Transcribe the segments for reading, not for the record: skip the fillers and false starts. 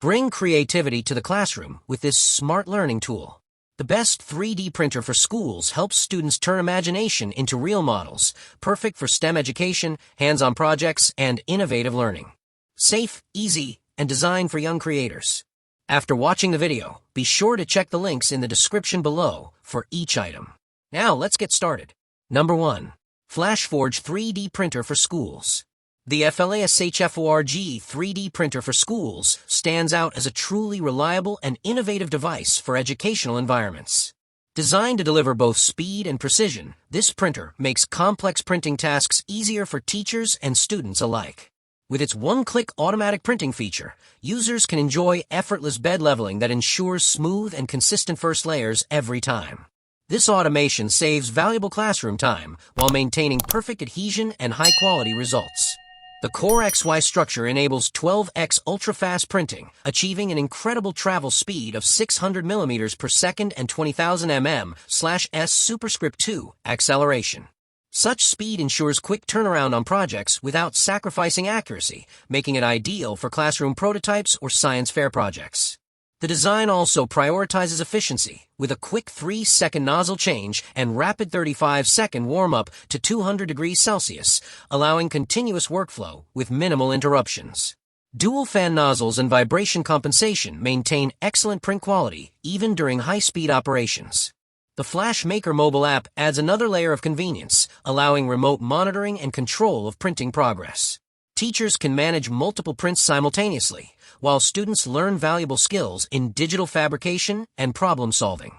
Bring creativity to the classroom with this smart learning tool. The best 3D printer for schools helps students turn imagination into real models, perfect for STEM education, hands-on projects, and innovative learning. Safe, easy, and designed for young creators. After watching the video, be sure to check the links in the description below for each item. Now let's get started. Number 1. FLASHFORGE 3D Printer for Schools. The FLASHFORGE 3D Printer for Schools stands out as a truly reliable and innovative device for educational environments. Designed to deliver both speed and precision, this printer makes complex printing tasks easier for teachers and students alike. With its one-click automatic printing feature, users can enjoy effortless bed leveling that ensures smooth and consistent first layers every time. This automation saves valuable classroom time while maintaining perfect adhesion and high-quality results. The Core XY structure enables 12x ultra-fast printing, achieving an incredible travel speed of 600 mm per second and 20,000 mm/s superscript 2 acceleration. Such speed ensures quick turnaround on projects without sacrificing accuracy, making it ideal for classroom prototypes or science fair projects. The design also prioritizes efficiency, with a quick 3-second nozzle change and rapid 35-second warm-up to 200 degrees Celsius, allowing continuous workflow with minimal interruptions. Dual fan nozzles and vibration compensation maintain excellent print quality, even during high-speed operations. The Flash Maker mobile app adds another layer of convenience, allowing remote monitoring and control of printing progress. Teachers can manage multiple prints simultaneously, while students learn valuable skills in digital fabrication and problem solving.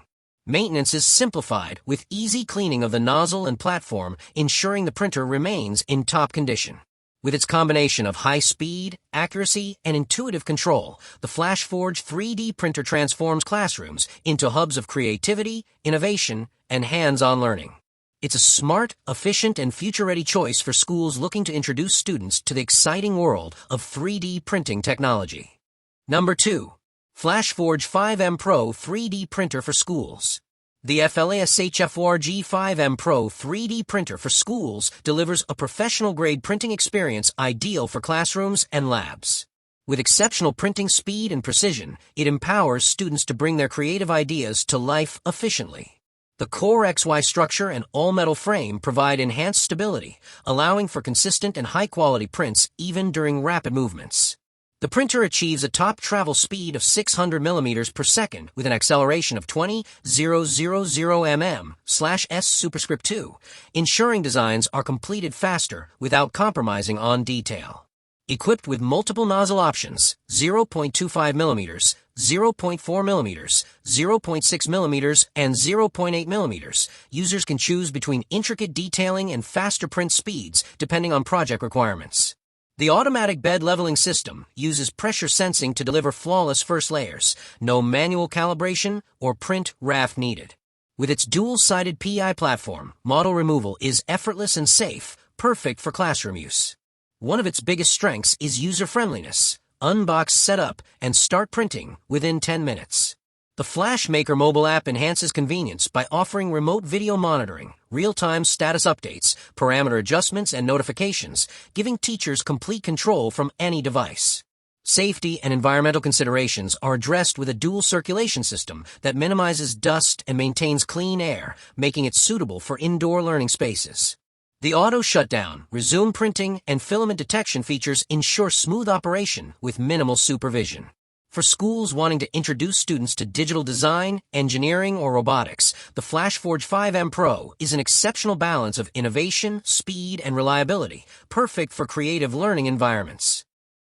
Maintenance is simplified with easy cleaning of the nozzle and platform, ensuring the printer remains in top condition. With its combination of high speed, accuracy, and intuitive control, the FLASHFORGE 3D printer transforms classrooms into hubs of creativity, innovation, and hands-on learning. It's a smart, efficient, and future-ready choice for schools looking to introduce students to the exciting world of 3D printing technology. Number 2. FLASHFORGE 5M Pro 3D Printer for Schools. The FLASHFORGE 5M Pro 3D Printer for Schools delivers a professional-grade printing experience ideal for classrooms and labs. With exceptional printing speed and precision, it empowers students to bring their creative ideas to life efficiently. The Core XY structure and all-metal frame provide enhanced stability, allowing for consistent and high-quality prints even during rapid movements. The printer achieves a top travel speed of 600 mm per second with an acceleration of 20,000 mm/s superscript 2, ensuring designs are completed faster without compromising on detail. Equipped with multiple nozzle options, 0.25 mm, 0.4 mm, 0.6 mm, and 0.8 mm, users can choose between intricate detailing and faster print speeds depending on project requirements. The automatic bed leveling system uses pressure sensing to deliver flawless first layers, no manual calibration or print raft needed. With its dual-sided PI platform, model removal is effortless and safe, perfect for classroom use. One of its biggest strengths is user-friendliness. Unbox, set up, and start printing within 10 minutes. The Flash Maker mobile app enhances convenience by offering remote video monitoring, real-time status updates, parameter adjustments, and notifications, giving teachers complete control from any device. Safety and environmental considerations are addressed with a dual circulation system that minimizes dust and maintains clean air, making it suitable for indoor learning spaces. The auto shutdown, resume printing, and filament detection features ensure smooth operation with minimal supervision. For schools wanting to introduce students to digital design, engineering, or robotics, the FLASHFORGE 5M Pro is an exceptional balance of innovation, speed, and reliability, perfect for creative learning environments.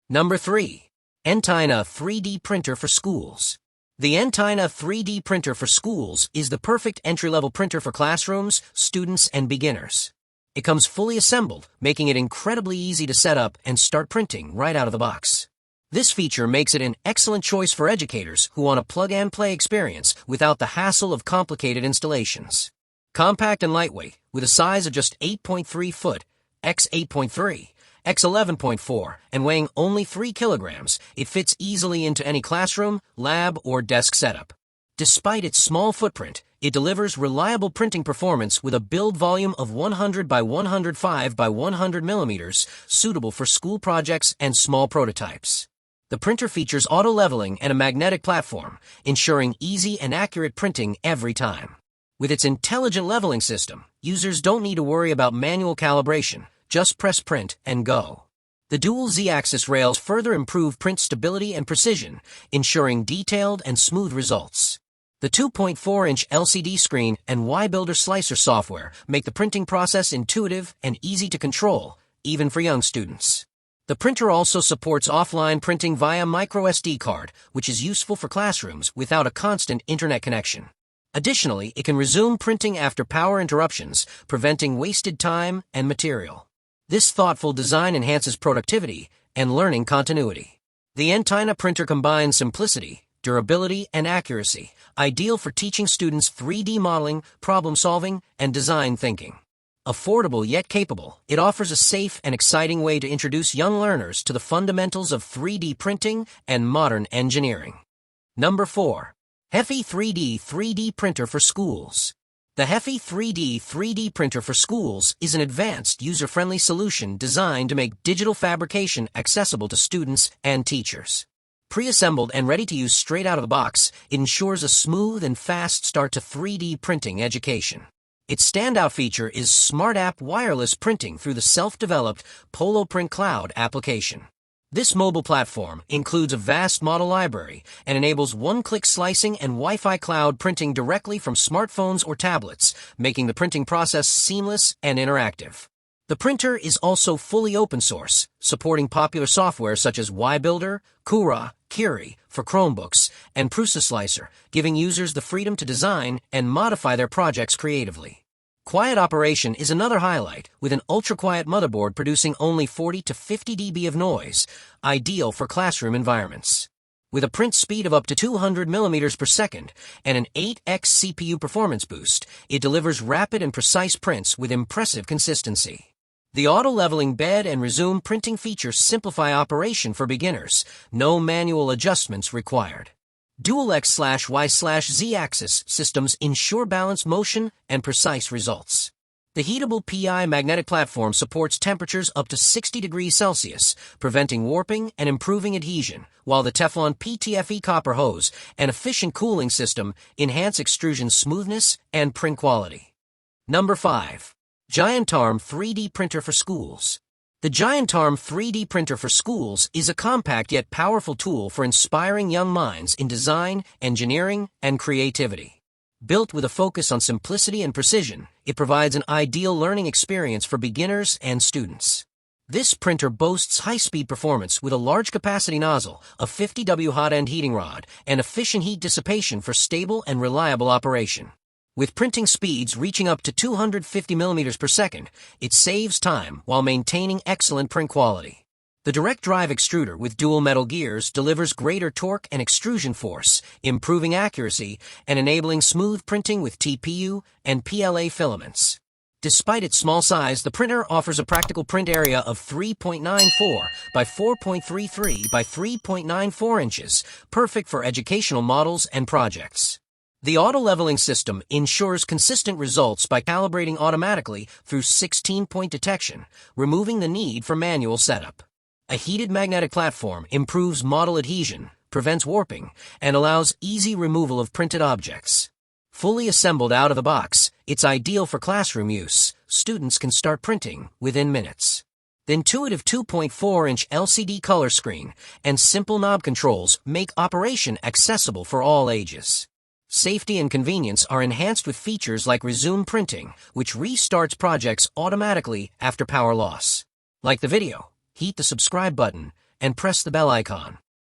Number 3. Entina 3D Printer for Schools. The Entina 3D Printer for Schools is the perfect entry-level printer for classrooms, students, and beginners. It comes fully assembled, making it incredibly easy to set up and start printing right out of the box. This feature makes it an excellent choice for educators who want a plug-and-play experience without the hassle of complicated installations. Compact and lightweight, with a size of just 8.3 foot, x 8.3, x 11.4, and weighing only 3 kilograms, it fits easily into any classroom, lab, or desk setup. Despite its small footprint, it delivers reliable printing performance with a build volume of 100 by 105 by 100 millimeters, suitable for school projects and small prototypes. The printer features auto-leveling and a magnetic platform, ensuring easy and accurate printing every time. With its intelligent leveling system, users don't need to worry about manual calibration, just press print and go. The dual Z-axis rails further improve print stability and precision, ensuring detailed and smooth results. The 2.4-inch LCD screen and Y-Builder slicer software make the printing process intuitive and easy to control, even for young students. The printer also supports offline printing via microSD card, which is useful for classrooms without a constant internet connection. Additionally, it can resume printing after power interruptions, preventing wasted time and material. This thoughtful design enhances productivity and learning continuity. The Entina printer combines simplicity, durability, and accuracy, ideal for teaching students 3D modeling, problem-solving, and design thinking. Affordable yet capable, it offers a safe and exciting way to introduce young learners to the fundamentals of 3D printing and modern engineering. Number 4. HEFI 3D Printer for Schools. The HEFI 3D Printer for Schools is an advanced, user-friendly solution designed to make digital fabrication accessible to students and teachers. Pre-assembled and ready to use straight out of the box, it ensures a smooth and fast start to 3D printing education. Its standout feature is Smart App wireless printing through the self-developed Polo Print Cloud application. This mobile platform includes a vast model library and enables one-click slicing and Wi-Fi cloud printing directly from smartphones or tablets, making the printing process seamless and interactive. The printer is also fully open source, supporting popular software such as Y-Builder, Cura, Curie for Chromebooks, and Prusa Slicer, giving users the freedom to design and modify their projects creatively. Quiet operation is another highlight, with an ultra-quiet motherboard producing only 40 to 50 dB of noise, ideal for classroom environments. With a print speed of up to 200 millimeters per second and an 8x CPU performance boost, it delivers rapid and precise prints with impressive consistency. The auto-leveling bed and resume printing features simplify operation for beginners, no manual adjustments required. Dual X/Y/Z axis systems ensure balanced motion and precise results. The heatable PI magnetic platform supports temperatures up to 60 degrees Celsius, preventing warping and improving adhesion, while the Teflon PTFE copper hose and efficient cooling system enhance extrusion smoothness and print quality. Number 5. GIANTARM 3D Printer for Schools. The GIANTARM 3D Printer for Schools is a compact yet powerful tool for inspiring young minds in design, engineering, and creativity. Built with a focus on simplicity and precision, it provides an ideal learning experience for beginners and students. This printer boasts high-speed performance with a large-capacity nozzle, a 50W hot-end heating rod, and efficient heat dissipation for stable and reliable operation. With printing speeds reaching up to 250 millimeters per second, it saves time while maintaining excellent print quality. The direct drive extruder with dual metal gears delivers greater torque and extrusion force, improving accuracy and enabling smooth printing with TPU and PLA filaments. Despite its small size, the printer offers a practical print area of 3.94 by 4.33 by 3.94 inches, perfect for educational models and projects. The auto-leveling system ensures consistent results by calibrating automatically through 16-point detection, removing the need for manual setup. A heated magnetic platform improves model adhesion, prevents warping, and allows easy removal of printed objects. Fully assembled out of the box, it's ideal for classroom use. Students can start printing within minutes. The intuitive 2.4-inch LCD color screen and simple knob controls make operation accessible for all ages. Safety and convenience are enhanced with features like resume printing, which restarts projects automatically after power loss. Like the video, hit the subscribe button and press the bell icon.